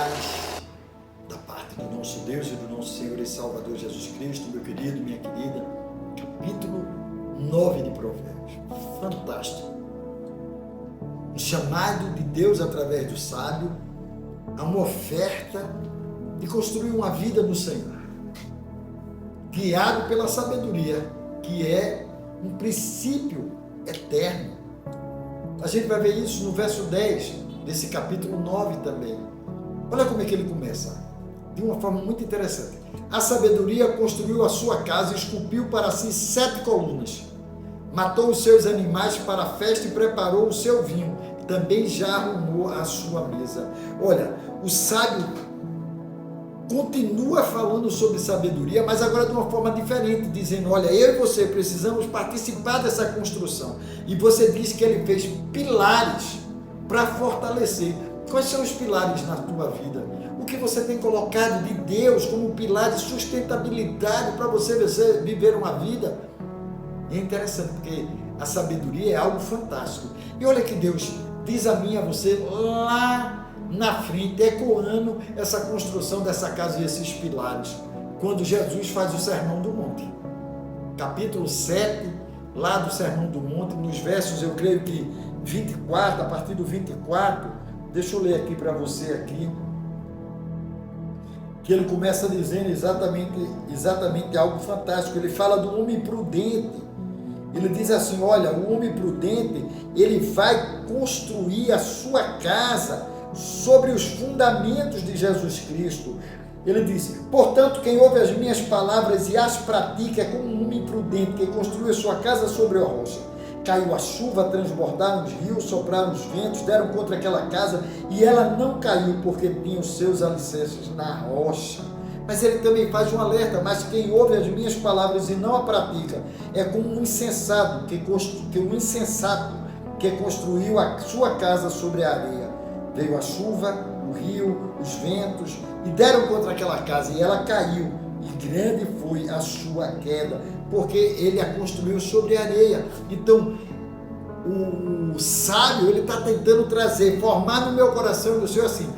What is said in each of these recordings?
paz da parte do nosso Deus e do nosso Senhor e Salvador Jesus Cristo, meu querido, minha querida. Capítulo 9 de Provérbios. Fantástico. Um chamado de Deus através do sábio a uma oferta de construir uma vida no Senhor, guiado pela sabedoria, que é um princípio eterno. A gente vai ver isso no verso 10 desse capítulo 9 também. Olha como é que ele começa, de uma forma muito interessante. A sabedoria construiu a sua casa e esculpiu para si 7 colunas. Matou os seus animais para a festa e preparou o seu vinho. Também já arrumou a sua mesa. Olha, o sábio continua falando sobre sabedoria, mas agora de uma forma diferente, dizendo, olha, eu e você precisamos participar dessa construção. E você diz que ele fez pilares para fortalecer. Quais são os pilares na tua vida? O que você tem colocado de Deus como pilar de sustentabilidade para você viver uma vida? E é interessante, porque a sabedoria é algo fantástico. E olha que Deus diz a mim e a você lá na frente, ecoando essa construção dessa casa e esses pilares, quando Jesus faz o Sermão do Monte. Capítulo 7, lá do Sermão do Monte, nos versos, eu creio que 24, a partir do 24, deixa eu ler aqui para você aqui, que ele começa dizendo exatamente algo fantástico. Ele fala do homem prudente. Ele diz assim, olha, o homem prudente, ele vai construir a sua casa sobre os fundamentos de Jesus Cristo. Ele diz, portanto, quem ouve as minhas palavras e as pratica é como um homem prudente que construiu a sua casa sobre a rocha. Caiu a chuva, transbordaram os rios, sopraram os ventos, deram contra aquela casa e ela não caiu porque tinha os seus alicerces na rocha. Mas ele também faz um alerta, mas quem ouve as minhas palavras e não a pratica é como um insensato que construiu a sua casa sobre a areia. Veio a chuva, o rio, os ventos e deram contra aquela casa e ela caiu e grande foi a sua queda, porque ele a construiu sobre a areia. Então, o sábio, ele está tentando trazer, formar no meu coração e no seu assim,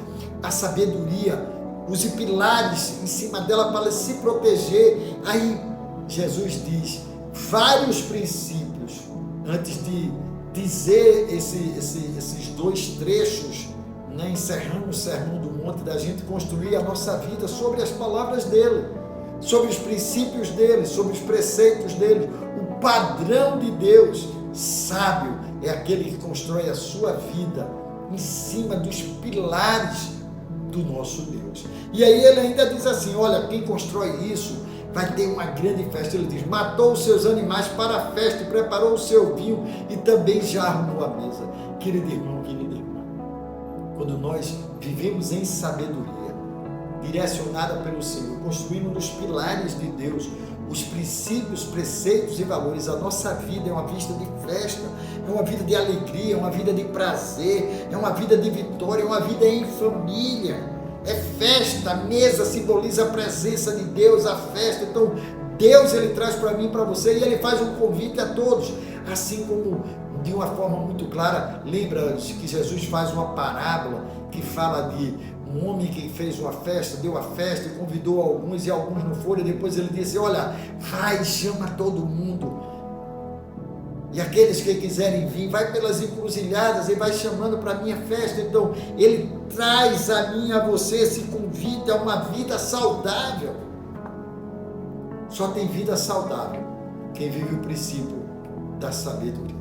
a sabedoria, use pilares em cima dela para se proteger. Aí Jesus diz vários princípios antes de dizer esses 2 trechos, né, encerrando o Sermão do Monte, da gente construir a nossa vida sobre as palavras dele, sobre os princípios dele, sobre os preceitos dele, o padrão de Deus. Sábio é aquele que constrói a sua vida em cima dos pilares do nosso Deus. E aí ele ainda diz assim, olha, quem constrói isso vai ter uma grande festa. Ele diz, matou os seus animais para a festa e preparou o seu vinho e também já arrumou a mesa. Querido irmão, querida irmã, quando nós vivemos em sabedoria, direcionada pelo Senhor, construindo nos pilares de Deus os princípios, preceitos e valores, a nossa vida é uma vida de festa, é uma vida de alegria, é uma vida de prazer, é uma vida de vitória, é uma vida em família, é festa. A mesa simboliza a presença de Deus, a festa. Então Deus, ele traz para mim e para você e ele faz um convite a todos, assim como de uma forma muito clara. Lembra que Jesus faz uma parábola que fala de um homem que fez uma festa, deu a festa e convidou alguns e alguns não foram, e depois ele disse, olha, vai, chama todo mundo, e aqueles que quiserem vir, vai pelas encruzilhadas e vai chamando para a minha festa. Então ele traz a mim e a você esse convite a uma vida saudável. Só tem vida saudável quem vive o princípio da sabedoria,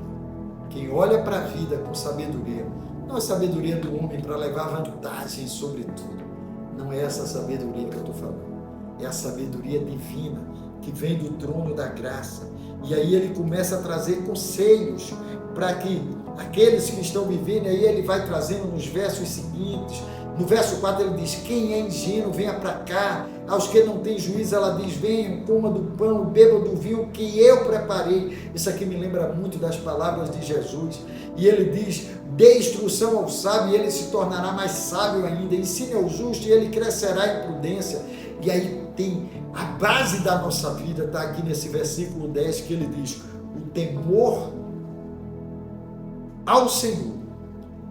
quem olha para a vida com sabedoria. Não é a sabedoria do homem para levar vantagem sobre tudo. Não é essa sabedoria que eu estou falando. É a sabedoria divina que vem do trono da graça. E aí ele começa a trazer conselhos para que aqueles que estão vivendo, aí ele vai trazendo nos versos seguintes. No verso 4 ele diz, quem é ingênuo venha para cá, aos que não têm juízo ela diz, venham, coma do pão, beba do vinho que eu preparei. Isso aqui me lembra muito das palavras de Jesus. E ele diz, dê instrução ao sábio e ele se tornará mais sábio ainda, ensine ao justo e ele crescerá em prudência. E aí tem a base da nossa vida, está aqui nesse versículo 10, que ele diz, o temor ao Senhor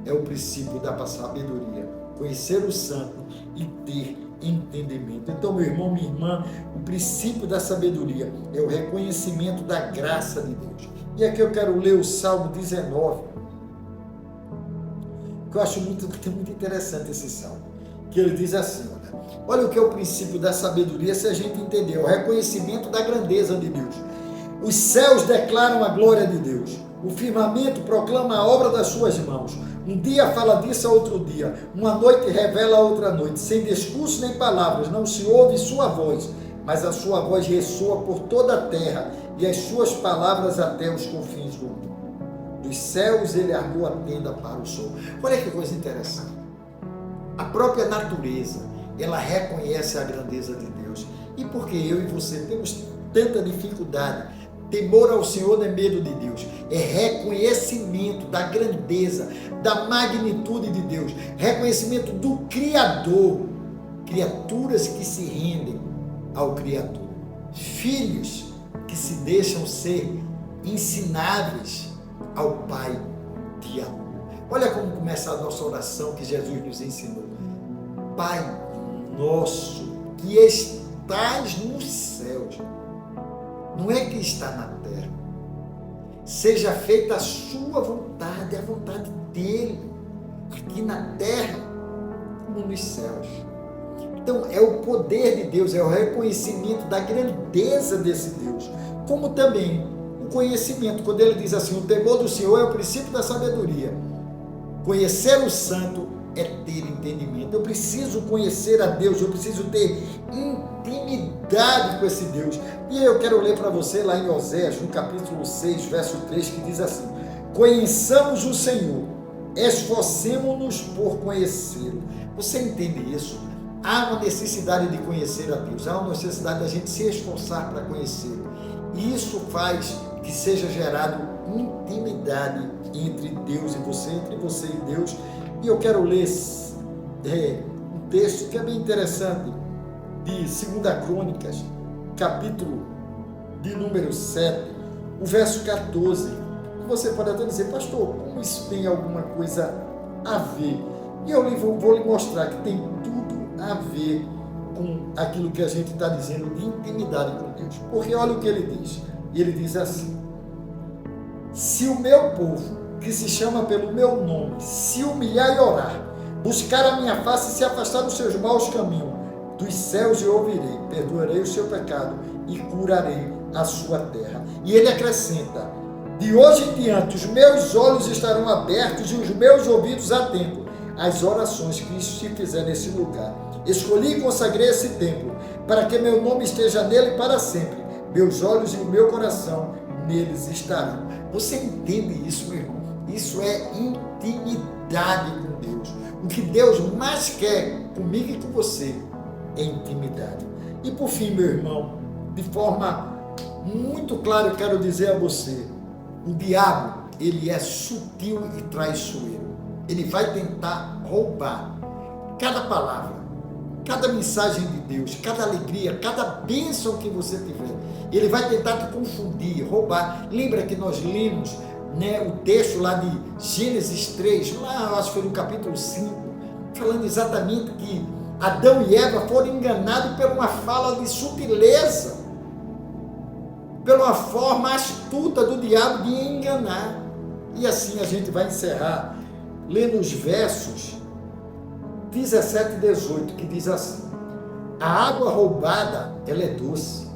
é o princípio da sabedoria. Conhecer o santo e ter entendimento. Então, meu irmão, minha irmã, o princípio da sabedoria é o reconhecimento da graça de Deus. E aqui eu quero ler o Salmo 19, que eu acho muito interessante esse salmo, que ele diz assim, olha o que é o princípio da sabedoria, se a gente entender, é o reconhecimento da grandeza de Deus. Os céus declaram a glória de Deus, o firmamento proclama a obra das suas mãos. Um dia fala disso a outro dia, uma noite revela a outra noite, sem discurso nem palavras, não se ouve sua voz, mas a sua voz ressoa por toda a terra e as suas palavras até os confins do mundo. Dos céus ele armou a tenda para o sol. Olha que coisa interessante. A própria natureza, ela reconhece a grandeza de Deus. E porque eu e você temos tanta dificuldade, temor ao Senhor não é medo de Deus, é reconhecimento da grandeza, da magnitude de Deus, reconhecimento do Criador, criaturas que se rendem ao Criador, filhos que se deixam ser ensináveis ao Pai de amor. Olha como começa a nossa oração que Jesus nos ensinou. Pai nosso que estás nos céus, não é que está na terra, seja feita a sua vontade, a vontade dele, aqui na terra como nos céus. Então é o poder de Deus, é o reconhecimento da grandeza desse Deus, como também o conhecimento, quando ele diz assim, o temor do Senhor é o princípio da sabedoria. Conhecer o santo é ter entendimento. Eu preciso conhecer a Deus, eu preciso ter intimidade com esse Deus. E eu quero ler para você lá em Oséias, no capítulo 6, verso 3, que diz assim: conheçamos o Senhor, esforcemos-nos por conhecê-lo. Você entende isso? Há uma necessidade de conhecer a Deus, há uma necessidade da gente se esforçar para conhecê-lo. E isso faz que seja gerado intimidade entre Deus e você, entre você e Deus. E eu quero ler um texto que é bem interessante, de 2 Crônicas, capítulo de número 7, o verso 14. Você pode até dizer, pastor, como isso tem alguma coisa a ver? E eu vou lhe mostrar que tem tudo a ver com aquilo que a gente está dizendo de intimidade com Deus. Porque olha o que ele diz. Ele diz assim: se o meu povo, que se chama pelo meu nome, se humilhar e orar, buscar a minha face e se afastar dos seus maus caminhos, dos céus eu ouvirei, perdoarei o seu pecado e curarei a sua terra. E ele acrescenta: de hoje em diante os meus olhos estarão abertos e os meus ouvidos atentos às orações que se fizer nesse lugar. Escolhi e consagrei esse templo, para que meu nome esteja nele para sempre. Meus olhos e o meu coração neles estarão. Você entende isso, meu irmão? Isso é intimidade com Deus. O que Deus mais quer comigo e com você é intimidade. E por fim, meu irmão, de forma muito clara eu quero dizer a você, o diabo, ele é sutil e traiçoeiro. Ele vai tentar roubar cada palavra, cada mensagem de Deus, cada alegria, cada bênção que você tiver. Ele vai tentar te confundir, roubar. Lembra que nós lemos, o texto lá de Gênesis 3, lá eu acho que foi no capítulo 5, falando exatamente que Adão e Eva foram enganados por uma fala de sutileza, pela uma forma astuta do diabo de enganar. E assim a gente vai encerrar lendo os versos 17 e 18, que diz assim: a água roubada, ela é doce,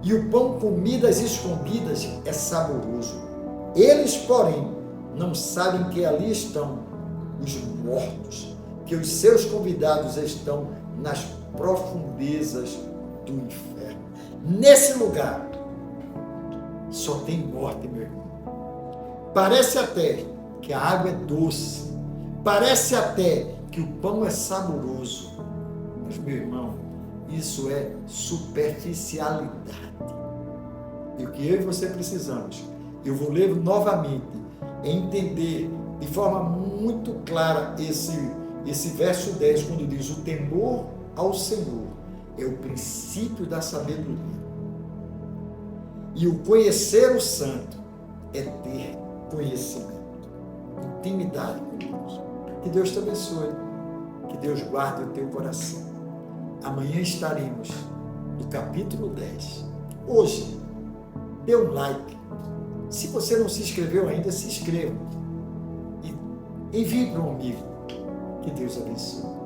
e o pão comido às escondidas é saboroso. Eles, porém, não sabem que ali estão os mortos, que os seus convidados estão nas profundezas do inferno. Nesse lugar, só tem morte, meu irmão. Parece até que a água é doce, parece até que o pão é saboroso, mas, meu irmão, isso é superficialidade. E o que eu e você precisamos, eu vou ler novamente, é entender de forma muito clara esse verso 10, quando diz: o temor ao Senhor é o princípio da sabedoria. E o conhecer o santo é ter conhecimento, intimidade com Deus. Que Deus te abençoe, que Deus guarde o teu coração. Amanhã estaremos no capítulo 10. Hoje, dê um like. Se você não se inscreveu ainda, se inscreva. E envie para um amigo. Que Deus abençoe.